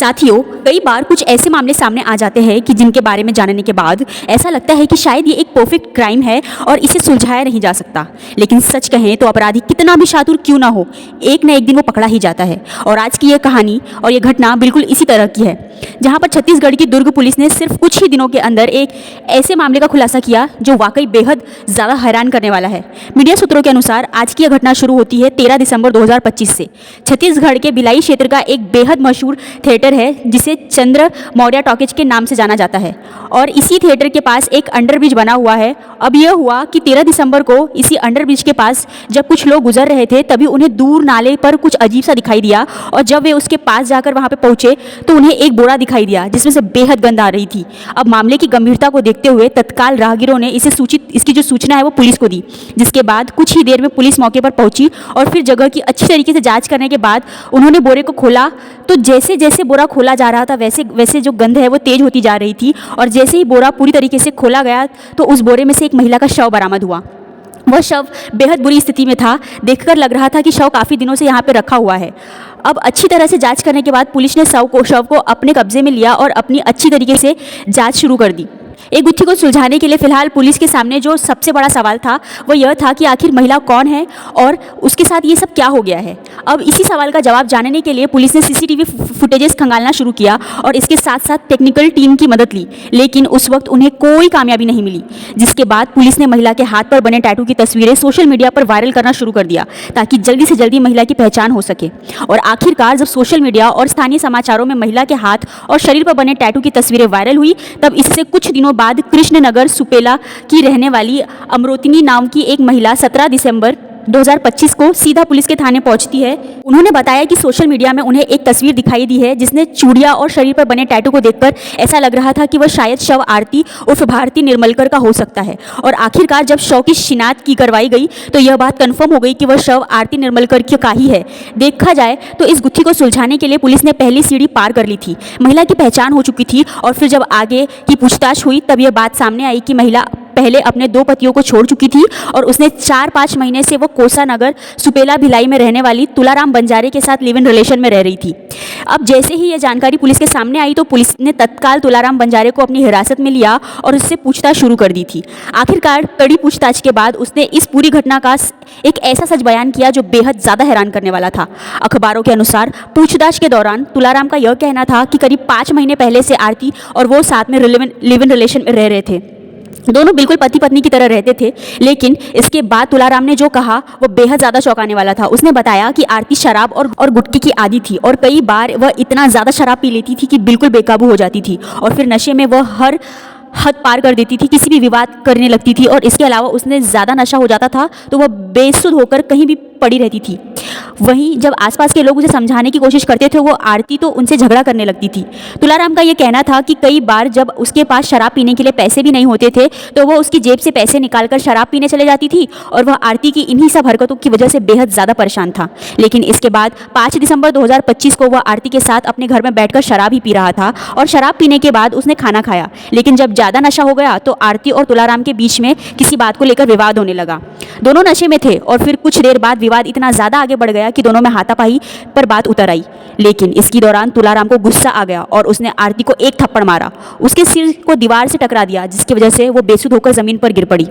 साथियों, कई बार कुछ ऐसे मामले सामने आ जाते हैं कि जिनके बारे में जानने के बाद ऐसा लगता है कि शायद ये एक परफेक्ट क्राइम है और इसे सुलझाया नहीं जा सकता। लेकिन सच कहें तो अपराधी कितना भी शातुर क्यों ना हो, एक न एक दिन वो पकड़ा ही जाता है। और आज की ये कहानी और ये घटना बिल्कुल इसी तरह की है, जहाँ पर छत्तीसगढ़ की दुर्ग पुलिस ने सिर्फ कुछ ही दिनों के अंदर एक ऐसे मामले का खुलासा किया जो वाकई बेहद ज़्यादा हैरान करने वाला है। मीडिया सूत्रों के अनुसार आज की यह घटना शुरू होती है 13 दिसंबर 2025 से। छत्तीसगढ़ के भिलाई क्षेत्र का एक बेहद मशहूर थिएटर है जिसे चंद्र मौर्य टॉकीज के नाम से जाना जाता है, और इसी थिएटर के पास एक अंडरब्रिज बना हुआ है। अब यह हुआ कि 13 दिसंबर को इसी अंडरब्रिज के पास जब कुछ लोग गुजर रहे थे तभी उन्हें दूर नाले पर कुछ अजीब सा दिखाई दिया, और जब वे उसके पास जाकर वहां पे पहुंचे तो उन्हें एक बोरा दिखाई दिया जिसमें से बेहद गंध आ रही थी। अब मामले की गंभीरता को देखते हुए तत्काल राहगीरों ने इसकी जो सूचना है वो पुलिस को दी, जिसके बाद कुछ ही देर में पुलिस मौके पर पहुंची और फिर जगह की अच्छी तरीके से जांच करने के बाद उन्होंने बोरे को खोला। तो जैसे जैसे बोरा खोला जा रहा था वैसे वैसे जो गंध है वो तेज होती जा रही थी, और जैसे ही बोरा पूरी तरीके से खोला गया तो उस बोरे में से एक महिला का शव बरामद हुआ। वह शव बेहद बुरी स्थिति में था, देखकर लग रहा था कि शव काफ़ी दिनों से यहाँ पे रखा हुआ है। अब अच्छी तरह से जांच करने के बाद पुलिस ने शव को अपने कब्जे में लिया और अपनी अच्छी तरीके से जांच शुरू कर दी। एक गुत्थी को सुलझाने के लिए फिलहाल पुलिस के सामने जो सबसे बड़ा सवाल था वो यह था कि आखिर महिला कौन है और उसके साथ ये सब क्या हो गया है। अब इसी सवाल का जवाब जानने के लिए पुलिस ने सीसीटीवी फुटेजेस खंगालना शुरू किया और इसके साथ साथ टेक्निकल टीम की मदद ली, लेकिन उस वक्त उन्हें कोई कामयाबी नहीं मिली। जिसके बाद पुलिस ने महिला के हाथ पर बने टैटू की तस्वीरें सोशल मीडिया पर वायरल करना शुरू कर दिया ताकि जल्दी से जल्दी महिला की पहचान हो सके। और आखिरकार जब सोशल मीडिया और स्थानीय समाचारों में महिला के हाथ और शरीर पर बने टैटू की तस्वीरें वायरल हुई, तब इससे कुछ दिनों बाद कृष्णनगर सुपेला की रहने वाली अमरोतिनी नाम की एक महिला 17 दिसंबर 2025 को सीधा पुलिस के थाने पहुंचती है। उन्होंने बताया कि सोशल मीडिया में उन्हें एक तस्वीर दिखाई दी है जिसने चूड़ियां और शरीर पर बने टैटू को देखकर ऐसा लग रहा था कि वह शायद शव आरती उर्फ भारती निर्मलकर का हो सकता है। और आखिरकार जब शव की शिनाख्त की करवाई गई तो यह बात कंफर्म हो गई कि वह शव आरती निर्मलकर का ही है। देखा जाए तो इस गुत्थी को सुलझाने के लिए पुलिस ने पहली सीढ़ी पार कर ली थी, महिला की पहचान हो चुकी थी, और फिर जब आगे की पूछताछ हुई तब यह बात सामने आई कि महिला पहले अपने 2 पतियों को छोड़ चुकी थी और उसने 4-5 महीने से वो कोसानगर सुपेला भिलाई में रहने वाली तुलाराम बंजारे के साथ लिव इन रिलेशन में रह रही थी। अब जैसे ही ये जानकारी पुलिस के सामने आई तो पुलिस ने तत्काल तुलाराम बंजारे को अपनी हिरासत में लिया और उससे पूछताछ शुरू कर दी थी। आखिरकार कड़ी पूछताछ के बाद उसने इस पूरी घटना का एक ऐसा सच बयान किया जो बेहद ज़्यादा हैरान करने वाला था। अखबारों के अनुसार पूछताछ के दौरान तुलाराम का यह कहना था कि करीब 5 महीने पहले से आरती और वो साथ में लिव इन रिलेशन में रह रहे थे। दोनों बिल्कुल पति पत्नी की तरह रहते थे, लेकिन इसके बाद तुलाराम ने जो कहा वो बेहद ज़्यादा चौंकाने वाला था। उसने बताया कि आरती शराब और गुटखे की आदी थी और कई बार वह इतना ज़्यादा शराब पी लेती थी कि बिल्कुल बेकाबू हो जाती थी, और फिर नशे में वह हर हद पार कर देती थी, किसी भी विवाद करने लगती थी, और इसके अलावा उसने ज़्यादा नशा हो जाता था तो वह बेसुध होकर कहीं भी पड़ी रहती थी। वहीं जब आसपास के लोग उसे समझाने की कोशिश करते थे वो आरती तो उनसे झगड़ा करने लगती थी। तुलाराम का ये कहना था कि कई बार जब उसके पास शराब पीने के लिए पैसे भी नहीं होते थे तो वह उसकी जेब से पैसे निकालकर शराब पीने चले जाती थी, और वह आरती की इन्हीं सब हरकतों की वजह से बेहद ज़्यादा परेशान था। लेकिन इसके बाद 5 दिसंबर 2025 को वह आरती के साथ अपने घर में बैठकर शराब ही पी रहा था, और शराब पीने के बाद उसने खाना खाया। लेकिन जब ज़्यादा नशा हो गया तो आरती और तुलाराम के बीच में किसी बात को लेकर विवाद होने लगा। दोनों नशे में थे और फिर कुछ देर बाद विवाद इतना ज़्यादा आगे बढ़ गया कि दोनों में हाथापाई पर बात उतर आई। लेकिन इसके दौरान तुलाराम को गुस्सा आ गया और उसने आरती को एक थप्पड़ मारा, उसके सिर को दीवार से टकरा दिया, जिसकी वजह से वो बेसुध होकर ज़मीन पर गिर पड़ी।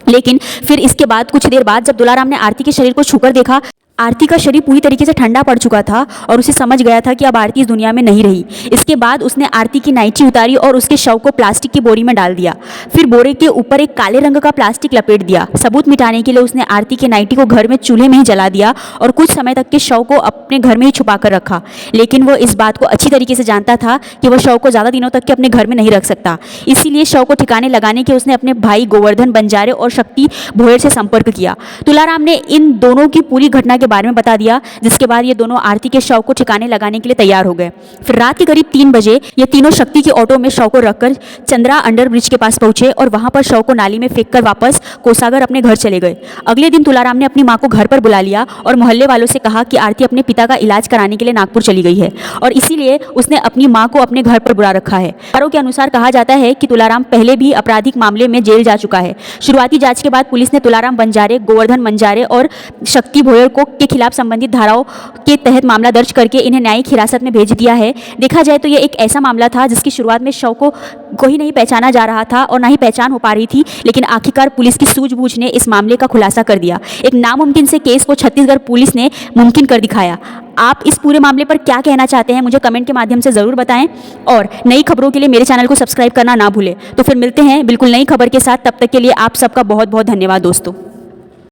लेकिन फिर इसके बाद कुछ देर बाद जब तुलाराम ने आरती के शरीर को छूकर देखा, आरती का शरीर पूरी तरीके से ठंडा पड़ चुका था और उसे समझ गया था कि अब आरती इस दुनिया में नहीं रही। इसके बाद उसने आरती की नाइटी उतारी और उसके शव को प्लास्टिक की बोरी में डाल दिया। फिर बोरे के ऊपर एक काले रंग का प्लास्टिक लपेट दिया। सबूत मिटाने के लिए उसने आरती के नाइटी को घर में चूल्हे में ही जला दिया और कुछ समय तक के शव को अपने घर में ही छुपा कर रखा। लेकिन वह इस बात को अच्छी तरीके से जानता था कि वह शव को ज़्यादा दिनों तक के अपने घर में नहीं रख सकता। इसीलिए शव को ठिकाने लगाने के उसने अपने भाई गोवर्धन बंजारे और शक्ति भोयर से संपर्क किया। तुलाराम ने इन दोनों की पूरी घटना के बारे में बता दिया, जिसके बाद ये दोनों आरती के शव को ठिकाने लगाने के लिए तैयार हो गए। फिर रात के करीब 3 बजे ये तीनों शक्ति की ऑटो में शव को रखकर चंद्रा अंडर ब्रिज के पास पहुंचे और वहां पर शव को नाली में फेंककर वापस कोसागर अपने घर चले गए। अगले दिन तुलाराम ने अपनी मां को घर पर बुला लिया और मोहल्ले वालों से कहा कि आरती अपने पिता का इलाज कराने के लिए नागपुर चली गई है और इसीलिए उसने अपनी मां को अपने घर पर बुला रखा है। खबरों के अनुसार कहा जाता है कि तुलाराम पहले भी आपराधिक मामले में जेल जा चुका है। शुरुआती जांच के बाद पुलिस ने तुलाराम बंजारे, गोवर्धन बंजारे और शक्ति भोयर को के खिलाफ संबंधित धाराओं के तहत मामला दर्ज करके इन्हें न्यायिक हिरासत में भेज दिया है। देखा जाए तो ये एक ऐसा मामला था जिसकी शुरुआत में शव को ही नहीं पहचाना जा रहा था और ना ही पहचान हो पा रही थी, लेकिन आखिरकार पुलिस की सूझबूझ ने इस मामले का खुलासा कर दिया। एक नामुमकिन से केस को छत्तीसगढ़ पुलिस ने मुमकिन कर दिखाया। आप इस पूरे मामले पर क्या कहना चाहते हैं मुझे कमेंट के माध्यम से ज़रूर बताएं और नई खबरों के लिए मेरे चैनल को सब्सक्राइब करना ना भूलें। तो फिर मिलते हैं बिल्कुल नई खबर के साथ, तब तक के लिए आप सबका बहुत बहुत धन्यवाद दोस्तों।